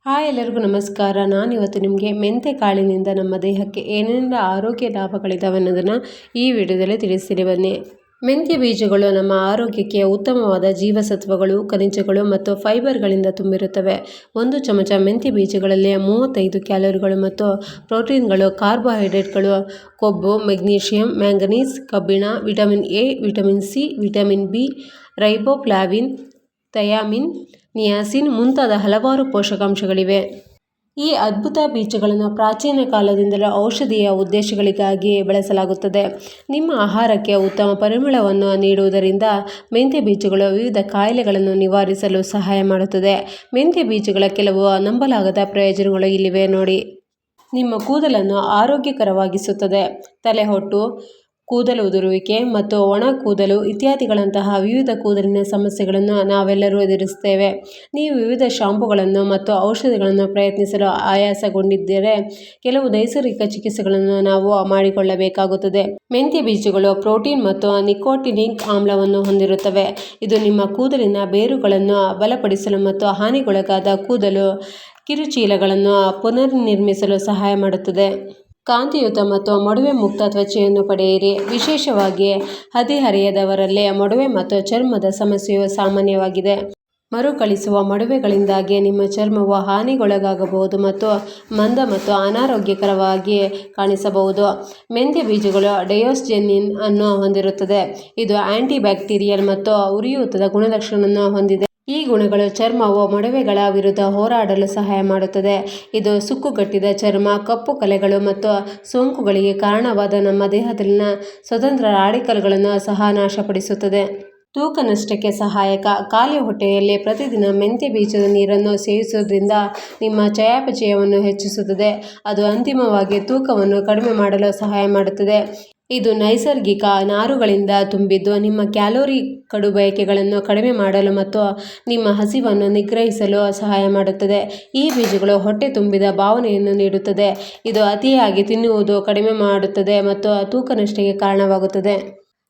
Hi ಎಲ್ಲರಿಗೂ ನಮಸ್ಕಾರ. ನಾನಿವತ್ತು ನಿಮಗೆ ಮೆಂತೆ ಕಾಳಿನಿಂದ ನಮ್ಮ ದೇಹಕ್ಕೆ ಏನೆಲ್ಲ ಆರೋಗ್ಯ ಲಾಭಗಳಿದ್ದಾವೆ ಅನ್ನೋದನ್ನು ಈ ವಿಡಿಯೋದಲ್ಲಿ ತಿಳಿಸ್ತೀನಿ ಬನ್ನಿ. ಮೆಂತ್ಯ ಬೀಜಗಳು ನಮ್ಮ ಆರೋಗ್ಯಕ್ಕೆ ಉತ್ತಮವಾದ ಜೀವಸತ್ವಗಳು, ಖನಿಜಗಳು ಮತ್ತು ಫೈಬರ್ಗಳಿಂದ ತುಂಬಿರುತ್ತವೆ. ಒಂದು ಚಮಚ ಮೆಂತ್ಯ ಬೀಜಗಳಲ್ಲಿ 35 ಕ್ಯಾಲೋರಿಗಳು ಮತ್ತು ಪ್ರೋಟೀನ್ಗಳು, ಕಾರ್ಬೋಹೈಡ್ರೇಟ್ಗಳು, ಕೊಬ್ಬು, ಮೆಗ್ನೀಷಿಯಂ, ಮ್ಯಾಂಗನೀಸ್, ಕಬ್ಬಿಣ, vitamin A, vitamin C, vitamin B, ರೈಬೋಫ್ಲಾವಿನ್, thiamine, niacin ಮುಂತಾದ ಹಲವಾರು ಪೋಷಕಾಂಶಗಳಿವೆ. ಈ ಅದ್ಭುತ ಬೀಜಗಳನ್ನು ಪ್ರಾಚೀನ ಕಾಲದಿಂದಲೂ ಔಷಧೀಯ ಉದ್ದೇಶಗಳಿಗಾಗಿ ಬಳಸಲಾಗುತ್ತದೆ. ನಿಮ್ಮ ಆಹಾರಕ್ಕೆ ಉತ್ತಮ ಪರಿಮಳವನ್ನು ನೀಡುವುದರಿಂದ ಮೆಂತ್ಯ ಬೀಜಗಳು ವಿವಿಧ ಕಾಯಿಲೆಗಳನ್ನು ನಿವಾರಿಸಲು ಸಹಾಯ ಮಾಡುತ್ತದೆ. ಮೆಂತ್ಯ ಬೀಜಗಳ ಕೆಲವು ನಂಬಲಾಗದ ಪ್ರಯೋಜನಗಳು ಇಲ್ಲಿವೆ ನೋಡಿ. ನಿಮ್ಮ ಕೂದಲನ್ನು ಆರೋಗ್ಯಕರವಾಗಿಸುತ್ತದೆ. ತಲೆಹೊಟ್ಟು, ಕೂದಲು ಉದುರುವಿಕೆ ಮತ್ತು ಒಣ ಕೂದಲು ಇತ್ಯಾದಿಗಳಂತಹ ವಿವಿಧ ಕೂದಲಿನ ಸಮಸ್ಯೆಗಳನ್ನು ನಾವೆಲ್ಲರೂ ಎದುರಿಸುತ್ತೇವೆ. ನೀವು ವಿವಿಧ ಶಾಂಪೂಗಳನ್ನು ಮತ್ತು ಔಷಧಿಗಳನ್ನು ಪ್ರಯತ್ನಿಸಲು ಆಯಾಸಗೊಂಡಿದ್ದರೆ ಕೆಲವು ನೈಸರ್ಗಿಕ ಚಿಕಿತ್ಸೆಗಳನ್ನು ನಾವು ಮಾಡಿಕೊಳ್ಳಬೇಕಾಗುತ್ತದೆ. ಮೆಂತ್ಯ ಬೀಜಗಳು ಪ್ರೋಟೀನ್ ಮತ್ತು ನಿಕೋಟಿನಿಕ್ ಆಮ್ಲವನ್ನು ಹೊಂದಿರುತ್ತವೆ. ಇದು ನಿಮ್ಮ ಕೂದಲಿನ ಬೇರುಗಳನ್ನು ಬಲಪಡಿಸಲು ಮತ್ತು ಹಾನಿಗೊಳಗಾದ ಕೂದಲು ಕಿರುಚೀಲಗಳನ್ನು ಪುನರ್ನಿರ್ಮಿಸಲು ಸಹಾಯ ಮಾಡುತ್ತದೆ. ಕಾಂತಿಯುತ ಮತ್ತು ಮೊಡವೆ ಮುಕ್ತ ತ್ವಚೆಯನ್ನು ಪಡೆಯಿರಿ. ವಿಶೇಷವಾಗಿ ಹದಿಹರೆಯದವರಲ್ಲಿ ಮೊಡವೆ ಮತ್ತು ಚರ್ಮದ ಸಮಸ್ಯೆಯು ಸಾಮಾನ್ಯವಾಗಿದೆ. ಮರುಕಳಿಸುವ ಮೊಡವೆಗಳಿಂದಾಗಿ ನಿಮ್ಮ ಚರ್ಮವು ಹಾನಿಗೊಳಗಾಗಬಹುದು ಮತ್ತು ಮಂದ ಮತ್ತು ಅನಾರೋಗ್ಯಕರವಾಗಿ ಕಾಣಿಸಬಹುದು. ಮೆಂತ್ಯ ಬೀಜಗಳು ಡಯೋಸ್ಜೆನಿನ್ ಅನ್ನು ಹೊಂದಿರುತ್ತದೆ. ಇದು ಆಂಟಿಬ್ಯಾಕ್ಟೀರಿಯಲ್ ಮತ್ತು ಉರಿಯೂತದ ಗುಣಲಕ್ಷಣವನ್ನು ಹೊಂದಿದೆ. ಈ ಗುಣಗಳು ಚರ್ಮವು ಮೊಡವೆಗಳ ವಿರುದ್ಧ ಹೋರಾಡಲು ಸಹಾಯ ಮಾಡುತ್ತದೆ. ಇದು ಸುಕ್ಕುಗಟ್ಟಿದ ಚರ್ಮ, ಕಪ್ಪು ಕಲೆಗಳು ಮತ್ತು ಸೋಂಕುಗಳಿಗೆ ಕಾರಣವಾದ ನಮ್ಮ ದೇಹದಲ್ಲಿನ ಸ್ವತಂತ್ರ ರಾಡಿಕಲ್ಗಳನ್ನು ಸಹ ನಾಶಪಡಿಸುತ್ತದೆ. ತೂಕ ನಷ್ಟಕ್ಕೆ ಸಹಾಯಕ. ಖಾಲಿ ಹೊಟ್ಟೆಯಲ್ಲಿ ಪ್ರತಿದಿನ ಮೆಂತ್ಯ ಬೀಜದ ನೀರನ್ನು ಸೇವಿಸುವುದರಿಂದ ನಿಮ್ಮ ಚಯಾಪಚಯವನ್ನು ಹೆಚ್ಚಿಸುತ್ತದೆ. ಅದು ಅಂತಿಮವಾಗಿ ತೂಕವನ್ನು ಕಡಿಮೆ ಮಾಡಲು ಸಹಾಯ ಮಾಡುತ್ತದೆ. ಇದು ನೈಸರ್ಗಿಕ ನಾರುಗಳಿಂದ ತುಂಬಿದ್ದು ನಿಮ್ಮ ಕ್ಯಾಲೋರಿ ಕಡುಬಯಕೆಗಳನ್ನು ಕಡಿಮೆ ಮಾಡಲು ಮತ್ತು ನಿಮ್ಮ ಹಸಿವನ್ನು ನಿಗ್ರಹಿಸಲು ಸಹಾಯ ಮಾಡುತ್ತದೆ. ಈ ಬೀಜಗಳು ಹೊಟ್ಟೆ ತುಂಬಿದ ಭಾವನೆಯನ್ನು ನೀಡುತ್ತದೆ. ಇದು ಅತಿಯಾಗಿ ತಿನ್ನುವುದು ಕಡಿಮೆ ಮಾಡುತ್ತದೆ ಮತ್ತು ತೂಕ ನಷ್ಟಕ್ಕೆ ಕಾರಣವಾಗುತ್ತದೆ.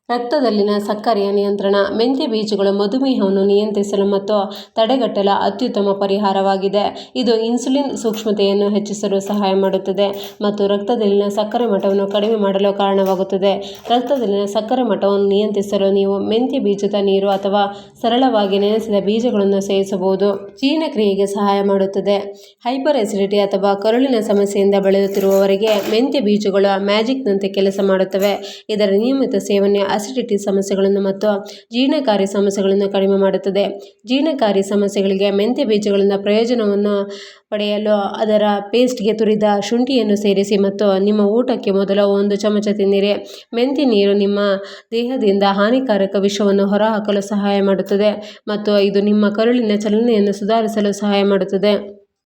ರಕ್ತದಲ್ಲಿನ ಸಕ್ಕರೆಯ ನಿಯಂತ್ರಣ. ಮೆಂತ್ಯ ಬೀಜಗಳು ಮಧುಮೇಹವನ್ನು ನಿಯಂತ್ರಿಸಲು ಮತ್ತು ತಡೆಗಟ್ಟಲು ಅತ್ಯುತ್ತಮ ಪರಿಹಾರವಾಗಿದೆ. ಇದು ಇನ್ಸುಲಿನ್ ಸೂಕ್ಷ್ಮತೆಯನ್ನು ಹೆಚ್ಚಿಸಲು ಸಹಾಯ ಮಾಡುತ್ತದೆ ಮತ್ತು ರಕ್ತದಲ್ಲಿನ ಸಕ್ಕರೆ ಮಟ್ಟವನ್ನು ಕಡಿಮೆ ಮಾಡಲು ಕಾರಣವಾಗುತ್ತದೆ. ರಕ್ತದಲ್ಲಿನ ಸಕ್ಕರೆ ಮಟ್ಟವನ್ನು ನಿಯಂತ್ರಿಸಲು ನೀವು ಮೆಂತ್ಯ ಬೀಜದ ನೀರು ಅಥವಾ ಸರಳವಾಗಿ ನೆನೆಸಿದ ಬೀಜಗಳನ್ನು ಸೇವಿಸಬಹುದು. ಜೀರ್ಣಕ್ರಿಯೆಗೆ ಸಹಾಯ ಮಾಡುತ್ತದೆ. ಹೈಪರ್ ಅಸಿಡಿಟಿ ಅಥವಾ ಕರುಳಿನ ಸಮಸ್ಯೆಯಿಂದ ಬಳಲುತ್ತಿರುವವರಿಗೆ ಮೆಂತ್ಯ ಬೀಜಗಳು ಮ್ಯಾಜಿಕ್ನಂತೆ ಕೆಲಸ ಮಾಡುತ್ತವೆ. ಇದರ ನಿಯಮಿತ ಸೇವನೆ ಅಸಿಡಿಟಿ ಸಮಸ್ಯೆಗಳನ್ನು ಮತ್ತು ಜೀರ್ಣಕಾರಿ ಸಮಸ್ಯೆಗಳನ್ನು ಕಡಿಮೆ ಮಾಡುತ್ತದೆ. ಜೀರ್ಣಕಾರಿ ಸಮಸ್ಯೆಗಳಿಗೆ ಮೆಂತ್ಯ ಬೀಜಗಳಿಂದ ಪ್ರಯೋಜನವನ್ನು ಪಡೆಯಲು ಅದರ ಪೇಸ್ಟ್ಗೆ ತುರಿದ ಶುಂಠಿಯನ್ನು ಸೇರಿಸಿ ಮತ್ತು ನಿಮ್ಮ ಊಟಕ್ಕೆ ಮೊದಲು 1 ಚಮಚ ತಿನ್ನಿರಿ. ಮೆಂತ್ಯ ನೀರು ನಿಮ್ಮ ದೇಹದಿಂದ ಹಾನಿಕಾರಕ ವಿಷವನ್ನು ಹೊರಹಾಕಲು ಸಹಾಯ ಮಾಡುತ್ತದೆ ಮತ್ತು ಇದು ನಿಮ್ಮ ಕರುಳಿನ ಚಲನೆಯನ್ನು ಸುಧಾರಿಸಲು ಸಹಾಯ ಮಾಡುತ್ತದೆ.